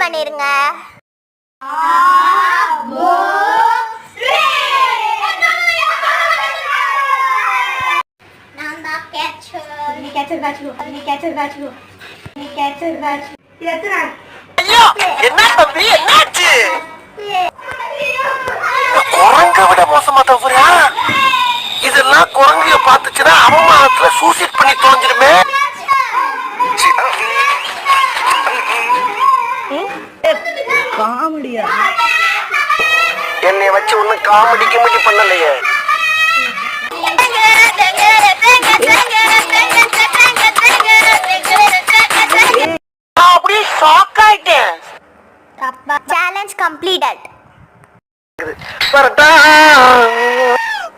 பண்ணிருங்க. நான் தான் கேட்சர். நீ கேட்சர் காச்சுக்கோ. ஐயோ என்ன தம்பி என்னாச்சு? குரங்க விட மோசமா தவறா? இதெல்லாம் குரங்கைய பாத்துச்சுன்னா அவமானத்துல சூசைட் பண்ணி தொலைஞ்சிருமே. காமெடியா? என்னை வச்சு ஒன்னும் காமெடி பண்ணலையே. அப்படியே ஷாக் ஆயிட்டேன். Challenge completed. வரட்டா